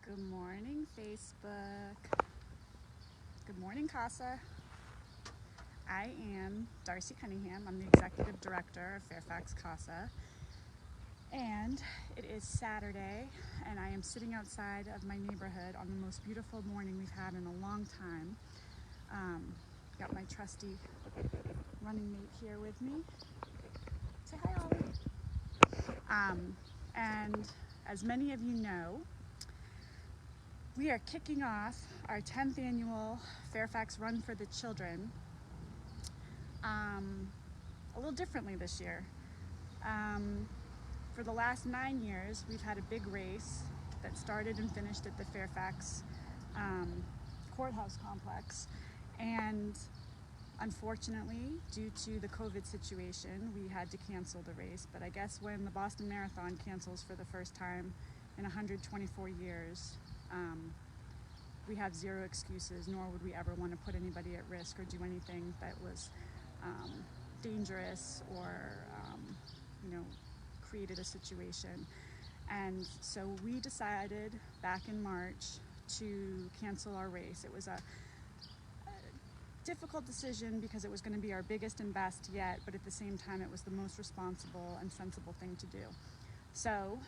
Good morning, Facebook. Good morning, CASA. I am Darcy Cunningham. I'm the Executive Director of Fairfax CASA. And it is Saturday, and I am sitting outside of my neighborhood on the most beautiful morning we've had in a long time. Got my trusty running mate here with me. Say hi, Ollie. And as many of you know, we are kicking off our 10th annual Fairfax Run for the Children a little differently this year. For the last 9 years, we've had a big race that started and finished at the Fairfax courthouse complex. And unfortunately, due to the COVID situation, we had to cancel the race. But I guess when the Boston Marathon cancels for the first time in 124 years, we have zero excuses, nor would we ever want to put anybody at risk or do anything that was dangerous or created a situation. And so we decided back in March to cancel our race. It was a difficult decision because it was going to be our biggest and best yet, but at the same time it was the most responsible and sensible thing to do. So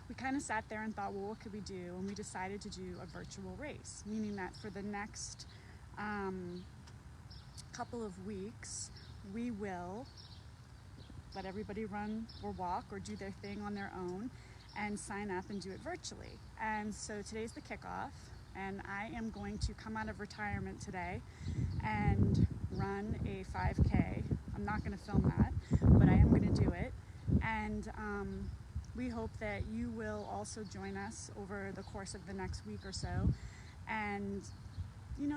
we kind of sat there and thought, well, what could we do? And we decided to do a virtual race, meaning that for the next couple of weeks, we will let everybody run or walk or do their thing on their own and sign up and do it virtually. And so today's the kickoff, and I am going to come out of retirement today and run a 5K. I'm not going to film that, but I am going to do it. And we hope that you will also join us over the course of the next week or so. And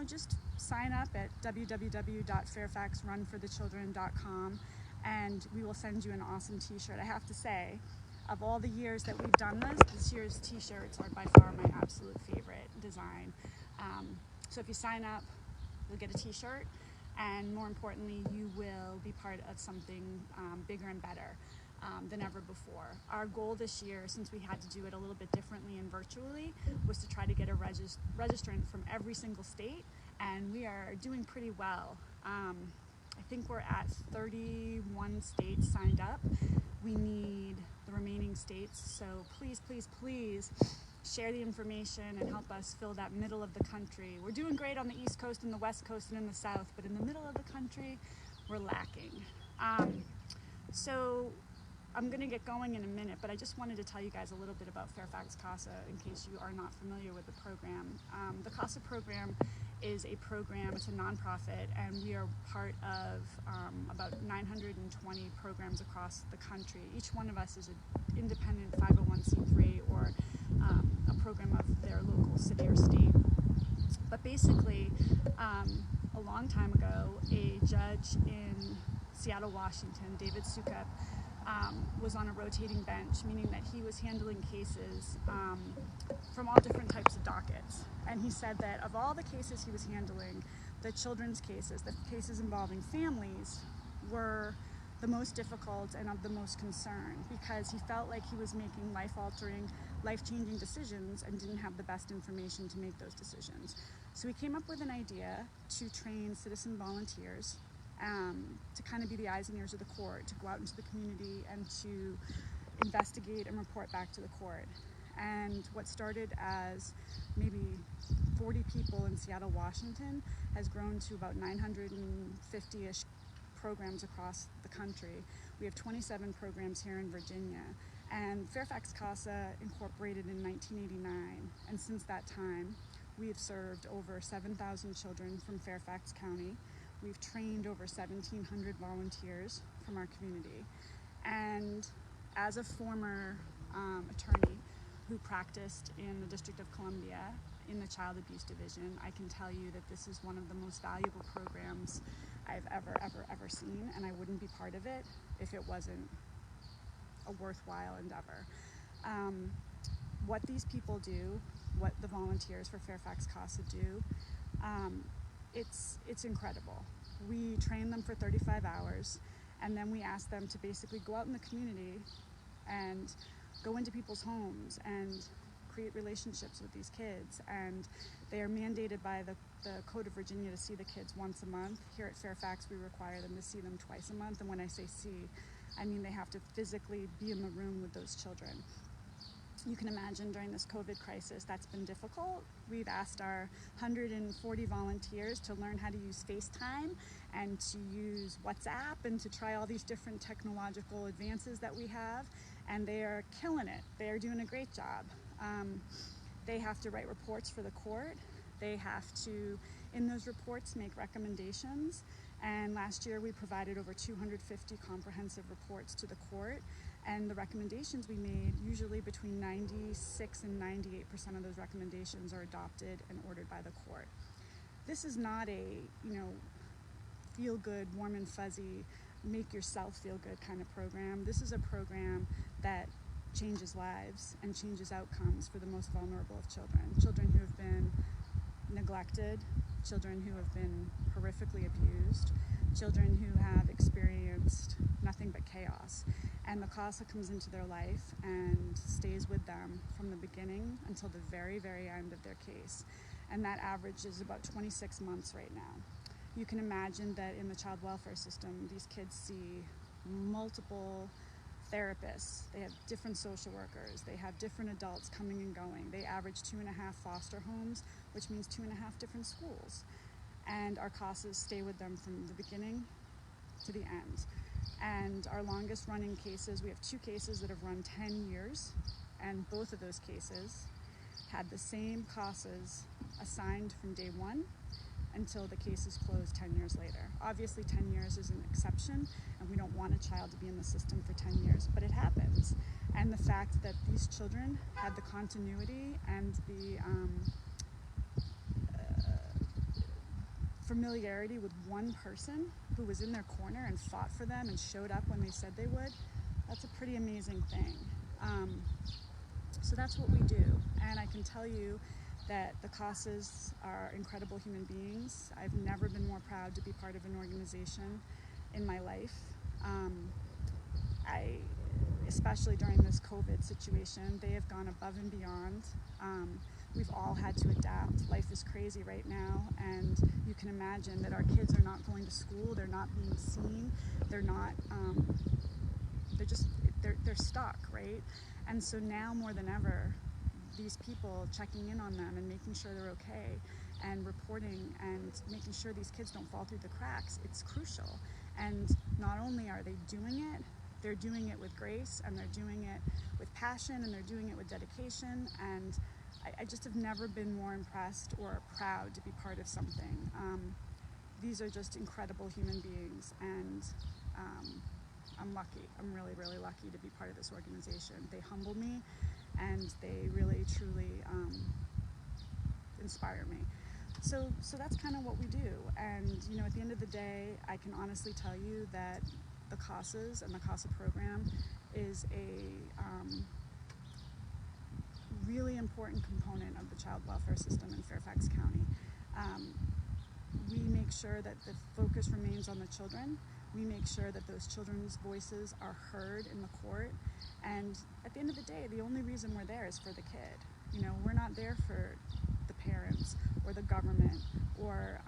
just sign up at www.fairfaxrunforthechildren.com, and we will send you an awesome t-shirt. I have to say, of all the years that we've done this year's t-shirts are by far my absolute favorite design. So if you sign up, you'll get a t-shirt, and more importantly, you will be part of something bigger and better than ever before. Our goal this year, since we had to do it a little bit differently and virtually, was to try to get a registrant from every single state, and we are doing pretty well. I think we're at 31 states signed up. We need the remaining states, so please, please, please share the information and help us fill that middle of the country. We're doing great on the East Coast and the West Coast and in the South, but in the middle of the country, we're lacking. So I'm going to get going in a minute, but I just wanted to tell you guys a little bit about Fairfax CASA in case you are not familiar with the program. The CASA program is a program, it's a nonprofit, and we are part of about 920 programs across the country. Each one of us is an independent 501c3 or a program of their local city or state. But basically, a long time ago, a judge in Seattle, Washington, David Sukup, was on a rotating bench, meaning that he was handling cases from all different types of dockets. And he said that of all the cases he was handling, the children's cases, the cases involving families, were the most difficult and of the most concern, because he felt like he was making life-altering, life-changing decisions and didn't have the best information to make those decisions. So he came up with an idea to train citizen volunteers to kind of be the eyes and ears of the court, to go out into the community and to investigate and report back to the court. And what started as maybe 40 people in Seattle, Washington, has grown to about 950-ish programs across the country. We have 27 programs here in Virginia. And Fairfax CASA incorporated in 1989. And since that time, we have served over 7,000 children from Fairfax County. We've trained over 1,700 volunteers from our community. And as a former attorney who practiced in the District of Columbia in the Child Abuse Division, I can tell you that this is one of the most valuable programs I've ever seen, and I wouldn't be part of it if it wasn't a worthwhile endeavor. What these people do, what the volunteers for Fairfax CASA do, it's incredible. We train them for 35 hours, and then we ask them to basically go out in the community and go into people's homes and create relationships with these kids, and they are mandated by the Code of Virginia to see the kids once a month. Here at Fairfax, we require them to see them twice a month, and when I say see, I mean they have to physically be in the room with those children. You can imagine during this COVID crisis, that's been difficult. We've asked our 140 volunteers to learn how to use FaceTime and to use WhatsApp and to try all these different technological advances that we have, and they are killing it. They are doing a great job. They have to write reports for the court. They have to, in those reports, make recommendations. And last year we provided over 250 comprehensive reports to the court. And the recommendations we made, usually between 96 and 98% of those recommendations are adopted and ordered by the court. This is not a, feel good, warm and fuzzy, make yourself feel good kind of program. This is a program that changes lives and changes outcomes for the most vulnerable of children. Children who have been neglected, children who have been horrifically abused, children who have experienced nothing but chaos. And the CASA comes into their life and stays with them from the beginning until the very, very end of their case. And that average is about 26 months right now. You can imagine that in the child welfare system, these kids see multiple therapists, they have different social workers, they have different adults coming and going. They average 2.5 foster homes, which means 2.5 different schools. And our CASAs stay with them from the beginning to the end. And our longest running cases, we have 2 cases that have run 10 years, and both of those cases had the same CASAs assigned from day one until the case is closed 10 years later. Obviously 10 years is an exception, and we don't want a child to be in the system for 10 years, but it happens. And the fact that these children had the continuity and the familiarity with one person who was in their corner and fought for them and showed up when they said they would, that's a pretty amazing thing. So that's what we do. And I can tell you that the CASAs are incredible human beings. I've never been more proud to be part of an organization in my life. Especially during this COVID situation, they have gone above and beyond. We've all had to adapt. Life is crazy right now, and you can imagine that our kids are not going to school, they're not being seen, they're not, they're stuck, right? And so now more than ever, these people checking in on them and making sure they're okay and reporting and making sure these kids don't fall through the cracks, it's crucial. And not only are they doing it, they're doing it with grace, and they're doing it with passion, and they're doing it with dedication, and I just have never been more impressed or proud to be part of something. These are just incredible human beings, and I'm lucky. I'm really, really lucky to be part of this organization. They humble me, and they really, truly inspire me. So that's kind of what we do. And at the end of the day, I can honestly tell you that the CASAs and the CASA program is a really important component of the child welfare system in Fairfax County. We make sure that the focus remains on the children. We make sure that those children's voices are heard in the court. And at the end of the day, the only reason we're there is for the kid. We're not there for the parents or the government or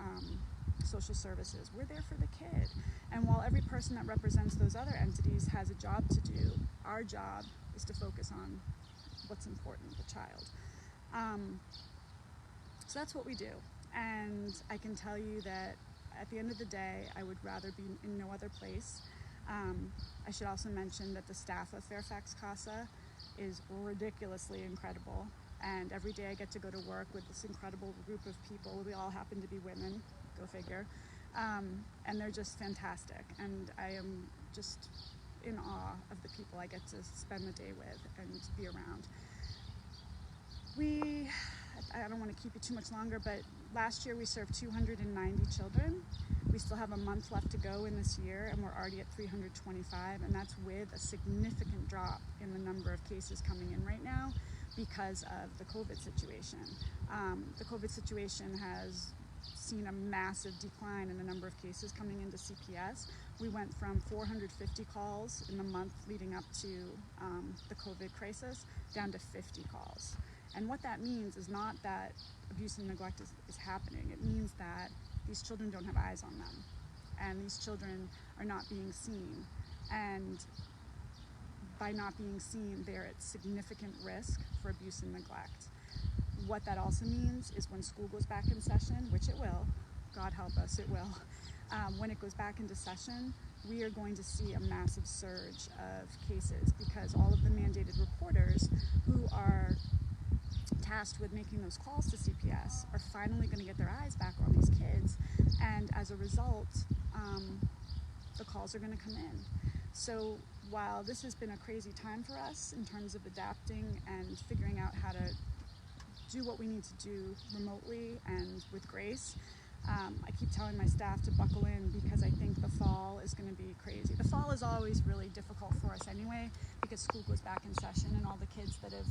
social services. We're there for the kid. And while every person that represents those other entities has a job to do, our job is to focus on what's important, the child. So that's what we do. And I can tell you that at the end of the day, I would rather be in no other place. I should also mention that the staff of Fairfax CASA is ridiculously incredible. And every day I get to go to work with this incredible group of people. We all happen to be women, go figure. And they're just fantastic. And I am just in awe of the people I get to spend the day with and be around. I don't want to keep you too much longer, but last year we served 290 children. We still have a month left to go in this year, and we're already at 325, and that's with a significant drop in the number of cases coming in right now because of the COVID situation. The COVID situation has seen a massive decline in the number of cases coming into CPS, We went from 450 calls in the month leading up to the COVID crisis down to 50 calls. And what that means is not that abuse and neglect is happening. It means that these children don't have eyes on them, and these children are not being seen. And by not being seen, they're at significant risk for abuse and neglect. What that also means is when school goes back in session, which it will, God help us, it will, when it goes back into session, we are going to see a massive surge of cases because all of the mandated reporters who are tasked with making those calls to CPS are finally going to get their eyes back on these kids, and as a result, the calls are going to come in. So while this has been a crazy time for us in terms of adapting and figuring out how to do what we need to do remotely and with grace, I keep telling my staff to buckle in because I think the fall is going to be crazy. The fall is always really difficult for us anyway because school goes back in session and all the kids that have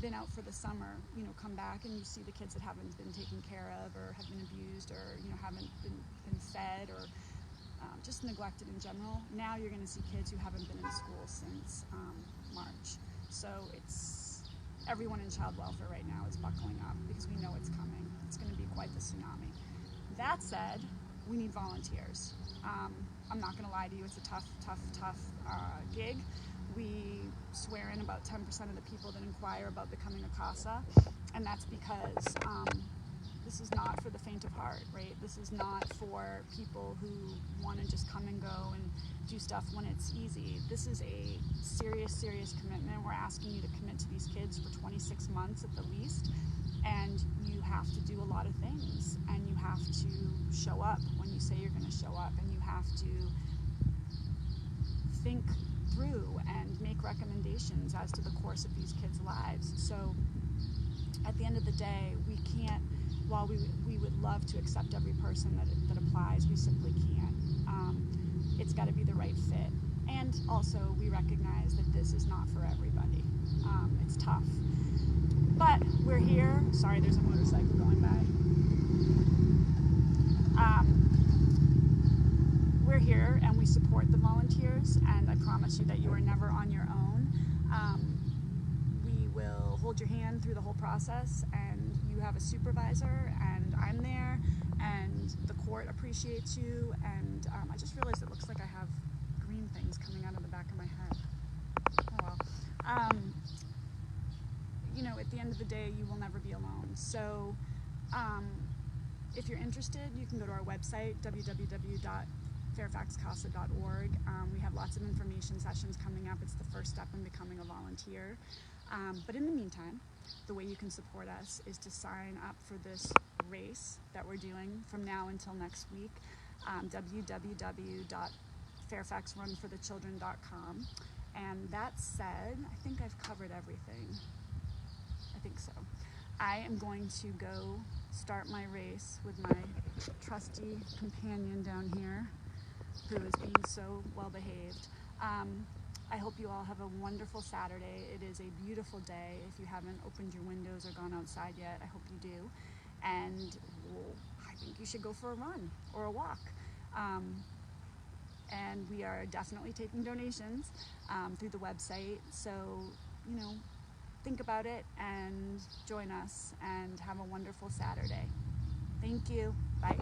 been out for the summer, come back and you see the kids that haven't been taken care of or have been abused or, haven't been fed or just neglected in general. Now you're going to see kids who haven't been in school since March. So everyone in child welfare right now is buckling up because we know it's coming. It's going to be quite the tsunami. That said, we need volunteers. I'm not going to lie to you, it's a tough gig. We swear in about 10% of the people that inquire about becoming a CASA, and that's because this is not for the faint of heart, right? This is not for people who want to just come and go and do stuff when it's easy. This is a serious commitment. We're asking you to commit to these kids for 26 months at the least, and you have to do a lot of things, and you have to show up when you say you're going to show up, and you have to think through and make recommendations as to the course of these kids' lives. So at the end of the day, we can't, while we would love to accept every person that applies, we simply can't. It's got to be the right fit. And also, we recognize that this is not for everybody. It's tough. But we're here. Sorry, there's a motorcycle going by. We're here and we support the volunteers, and I promise you that you are never on your own. We will hold your hand through the whole process, and you have a supervisor, and I'm there, and the court appreciates you, and I just realized it looks like I have green things coming out of the back of my head. Oh well. At the end of the day, you will never be alone. So if you're interested, you can go to our website, www.fairfaxcasa.org. We have lots of information sessions coming up. It's the first step in becoming a volunteer. But in the meantime, the way you can support us is to sign up for this race that we're doing from now until next week, www.fairfaxrunforthechildren.com. And that said, I think I've covered everything. I think so. I am going to go start my race with my trusty companion down here, who is being so well behaved. I hope you all have a wonderful Saturday. It is a beautiful day. If you haven't opened your windows or gone outside yet, I hope you do. And I think you should go for a run or a walk. And we are definitely taking donations through the website. So, think about it and join us and have a wonderful Saturday. Thank you. Bye.